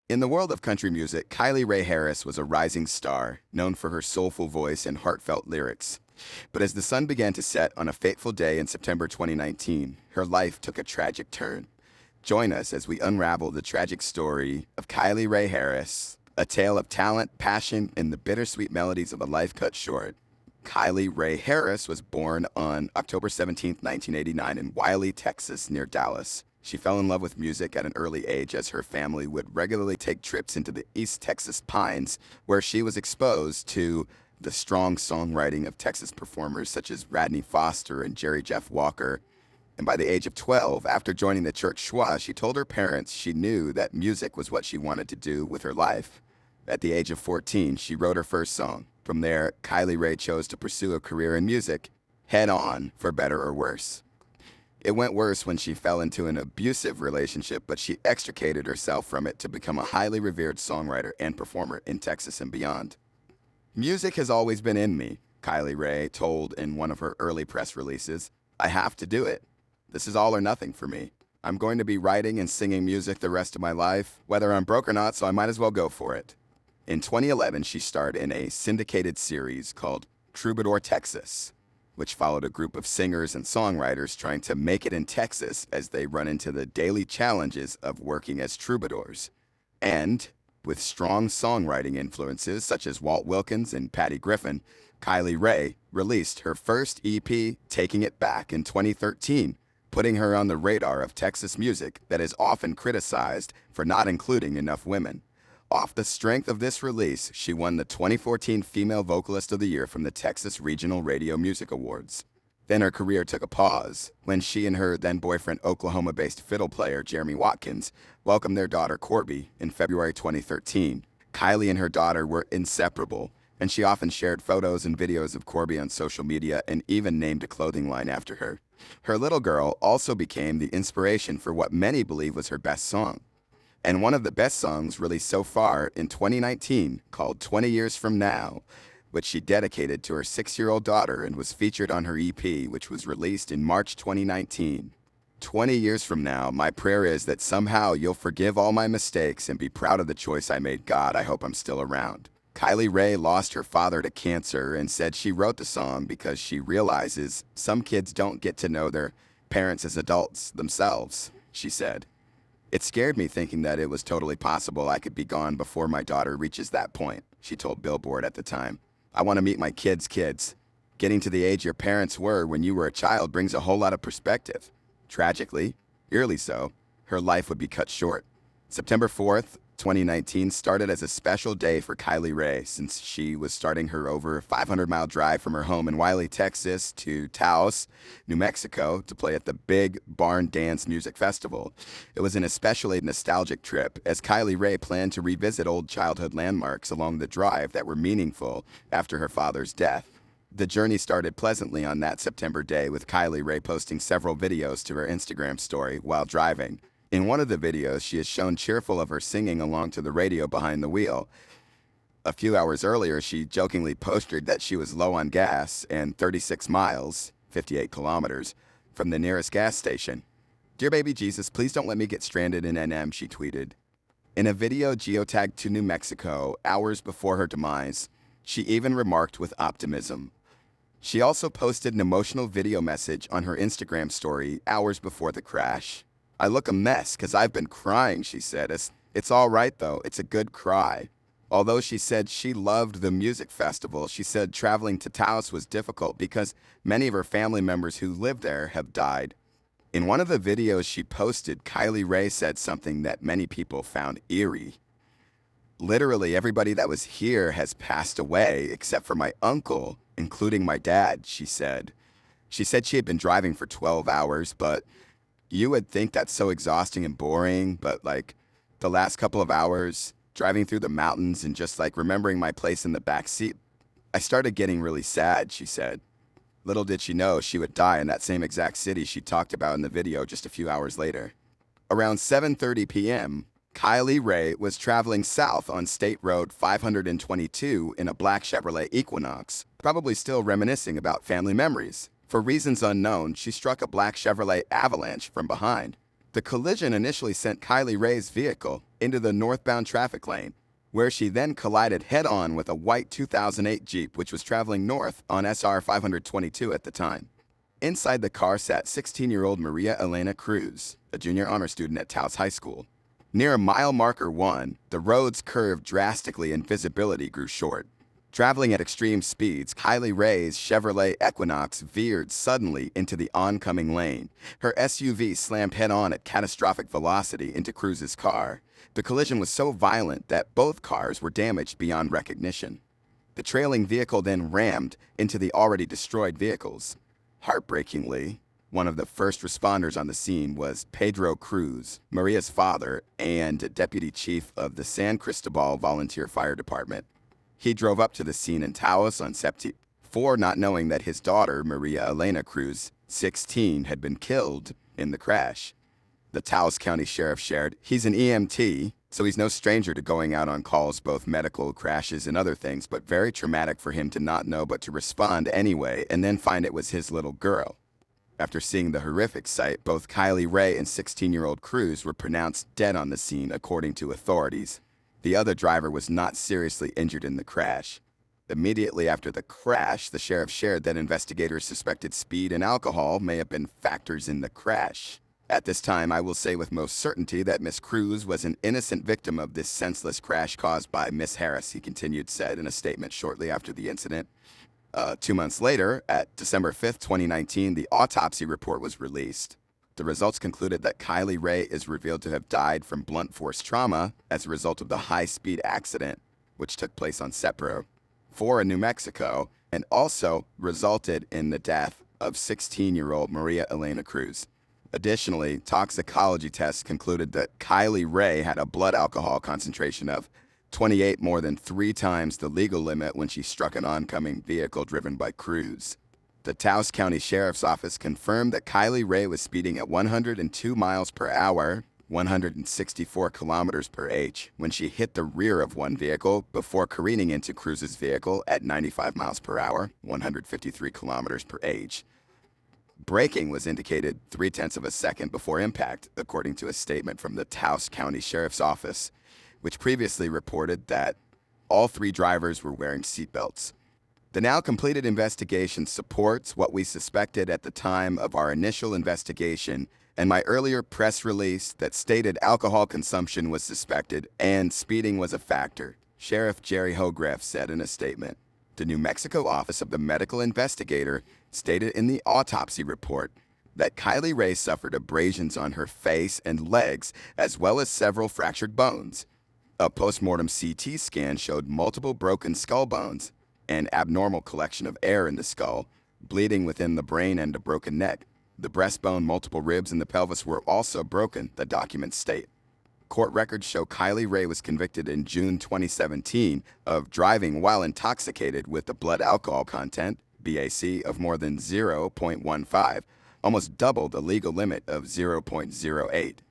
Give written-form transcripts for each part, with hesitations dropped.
In the world of country music, Kylie Rae Harris was a rising star, known for her soulful voice and heartfelt lyrics. But as the sun began to set on a fateful day in September 2019, her life took a tragic turn. Join us as we unravel the tragic story of Kylie Rae Harris, a tale of talent, passion, and the bittersweet melodies of a life cut short. Kylie Rae Harris was born on October 17, 1989 in Wiley, Texas, near Dallas. She fell in love with music at an early age as her family would regularly take trips into the East Texas Pines, where she was exposed to the strong songwriting of Texas performers such as Radney Foster and Jerry Jeff Walker. And by the age of 12, after joining the church schwa, she told her parents she knew that music was what she wanted to do with her life. At the age of 14, she wrote her first song. From there, Kylie Rae chose to pursue a career in music, head on, for better or worse. It went worse when she fell into an abusive relationship, but she extricated herself from it to become a highly revered songwriter and performer in Texas and beyond. Music has always been in me, Kylie Rae told in one of her early press releases. I have to do it. This is all or nothing for me. I'm going to be writing and singing music the rest of my life, whether I'm broke or not, so I might as well go for it. In 2011, she starred in a syndicated series called Troubadour Texas, which followed a group of singers and songwriters trying to make it in Texas as they run into the daily challenges of working as troubadours. And, with strong songwriting influences such as Walt Wilkins and Patty Griffin, Kylie Rae released her first EP, Taking It Back, in 2013, putting her on the radar of Texas music that is often criticized for not including enough women. Off the strength of this release, she won the 2014 Female Vocalist of the Year from the Texas Regional Radio Music Awards. Then her career took a pause when she and her then-boyfriend, Oklahoma-based fiddle player Jeremy Watkins, welcomed their daughter Corby in February 2013. Kylie and her daughter were inseparable, and she often shared photos and videos of Corby on social media and even named a clothing line after her. Her little girl also became the inspiration for what many believe was her best song. And one of the best songs released so far in 2019, called 20 Years From Now, which she dedicated to her 6-year-old daughter and was featured on her EP, which was released in March 2019. 20 years from now, my prayer is that somehow you'll forgive all my mistakes and be proud of the choice I made. God, I hope I'm still around. Kylie Rae lost her father to cancer and said she wrote the song because she realizes some kids don't get to know their parents as adults themselves, she said. It scared me thinking that it was totally possible I could be gone before my daughter reaches that point, she told Billboard at the time. I want to meet my kids' kids. Getting to the age your parents were when you were a child brings a whole lot of perspective. Tragically, eerily so, her life would be cut short. September 4th, 2019 started as a special day for Kylie Rae since she was starting her over 500-mile drive from her home in Wiley, Texas to Taos, New Mexico to play at the Big Barn Dance Music Festival. It was an especially nostalgic trip as Kylie Rae planned to revisit old childhood landmarks along the drive that were meaningful after her father's death. The journey started pleasantly on that September day with Kylie Rae posting several videos to her Instagram story while driving. In one of the videos, she is shown cheerful of her singing along to the radio behind the wheel. A few hours earlier, she jokingly posted that she was low on gas and 36 miles, 58 kilometers, from the nearest gas station. Dear baby Jesus, please don't let me get stranded in NM, she tweeted. In a video geotagged to New Mexico hours before her demise, she even remarked with optimism. She also posted an emotional video message on her Instagram story hours before the crash. I look a mess because I've been crying, she said. It's all right, though. It's a good cry. Although she said she loved the music festival, she said traveling to Taos was difficult because many of her family members who lived there have died. In one of the videos she posted, Kylie Rae said something that many people found eerie. Literally everybody that was here has passed away except for my uncle, including my dad, she said. She said she had been driving for 12 hours, but you would think that's so exhausting and boring, but like the last couple of hours, driving through the mountains and just like remembering my place in the back seat, I started getting really sad, she said. Little did she know she would die in that same exact city she talked about in the video just a few hours later. Around 7:30 p.m., Kylie Rae was traveling south on State Road 522 in a black Chevrolet Equinox, probably still reminiscing about family memories. For reasons unknown, she struck a black Chevrolet Avalanche from behind. The collision initially sent Kylie Rae's vehicle into the northbound traffic lane, where she then collided head-on with a white 2008 Jeep which was traveling north on SR 522 at the time. Inside the car sat 16-year-old Maria Elena Cruz, a junior honor student at Taos High School. Near mile marker 1, the roads curved drastically and visibility grew short. Traveling at extreme speeds, Kylie Rae's Chevrolet Equinox veered suddenly into the oncoming lane. Her SUV slammed head-on at catastrophic velocity into Cruz's car. The collision was so violent that both cars were damaged beyond recognition. The trailing vehicle then rammed into the already destroyed vehicles. Heartbreakingly, one of the first responders on the scene was Pedro Cruz, Maria's father and deputy chief of the San Cristobal Volunteer Fire Department. He drove up to the scene in Taos on September 4, not knowing that his daughter, Maria Elena Cruz, 16, had been killed in the crash. The Taos County Sheriff shared, "He's an EMT, so he's no stranger to going out on calls, both medical, crashes, and other things, but very traumatic for him to not know but to respond anyway and then find it was his little girl." After seeing the horrific sight, both Kylie Rae and 16-year-old Cruz were pronounced dead on the scene, according to authorities. The other driver was not seriously injured in the crash. Immediately after the crash, the sheriff shared that investigators suspected speed and alcohol may have been factors in the crash. "At this time, I will say with most certainty that Miss Cruz was an innocent victim of this senseless crash caused by Miss Harris," he continued, said in a statement shortly after the incident. 2 months later, at December 5, 2019, the autopsy report was released. The results concluded that Kylie Rae is revealed to have died from blunt force trauma as a result of the high-speed accident, which took place on September 4 in New Mexico, and also resulted in the death of 16-year-old Maria Elena Cruz. Additionally, toxicology tests concluded that Kylie Rae had a blood alcohol concentration of 28, more than 3 times the legal limit when she struck an oncoming vehicle driven by Cruz. The Taos County Sheriff's Office confirmed that Kylie Rae was speeding at 102 miles per hour, 164 kilometers per h, when she hit the rear of one vehicle before careening into Cruz's vehicle at 95 miles per hour, 153 kilometers per h. Braking was indicated 0.3 of a second before impact, according to a statement from the Taos County Sheriff's Office, which previously reported that all 3 drivers were wearing seatbelts. The now completed investigation supports what we suspected at the time of our initial investigation and my earlier press release that stated alcohol consumption was suspected and speeding was a factor, Sheriff Jerry Hograff said in a statement. The New Mexico Office of the Medical Investigator stated in the autopsy report that Kylie Rae suffered abrasions on her face and legs as well as several fractured bones. A postmortem CT scan showed multiple broken skull bones, an abnormal collection of air in the skull, bleeding within the brain, and a broken neck. The breastbone, multiple ribs, and the pelvis were also broken, the documents state. Court records show Kylie Rae was convicted in June 2017 of driving while intoxicated with a blood alcohol content, BAC, of more than 0.15, almost double the legal limit of 0.08.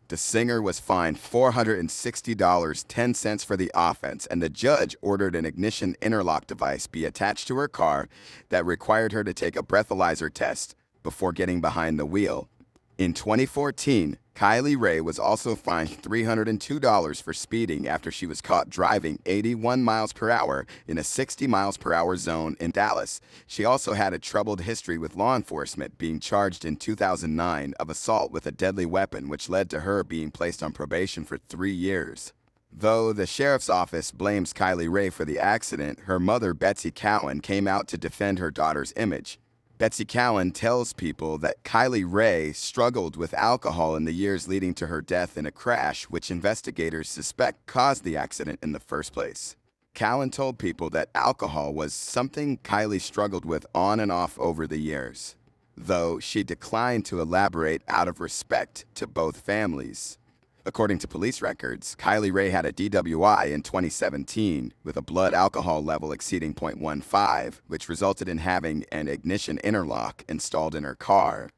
The singer was fined $460.10 for the offense, and the judge ordered an ignition interlock device be attached to her car that required her to take a breathalyzer test before getting behind the wheel. In 2014, Kylie Rae was also fined $302 for speeding after she was caught driving 81 miles per hour in a 60 miles per hour zone in Dallas. She also had a troubled history with law enforcement, being charged in 2009 of assault with a deadly weapon, which led to her being placed on probation for 3 years. Though the sheriff's office blames Kylie Rae for the accident, her mother, Betsy Cowan, came out to defend her daughter's image. Betsy Cowan tells people that Kylie Rae struggled with alcohol in the years leading to her death in a crash, which investigators suspect caused the accident in the first place. Cowan told people that alcohol was something Kylie struggled with on and off over the years, though she declined to elaborate out of respect to both families. According to police records, Kylie Rae had a DWI in 2017 with a blood alcohol level exceeding 0.15, which resulted in having an ignition interlock installed in her car.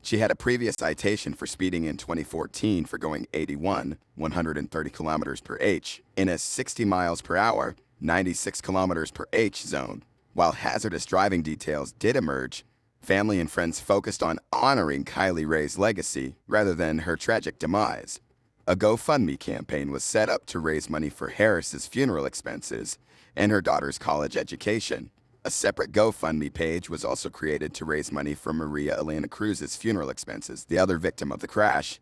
She had a previous citation for speeding in 2014 for going 81, 130 kilometers per h, in a 60 miles per hour, 96 kilometers per h zone. While hazardous driving details did emerge, Family and friends focused on honoring Kylie Rae's legacy rather than her tragic demise. A GoFundMe campaign was set up to raise money for Harris's funeral expenses and her daughter's college education. A separate GoFundMe page was also created to raise money for Maria Elena Cruz's funeral expenses, the other victim of the crash.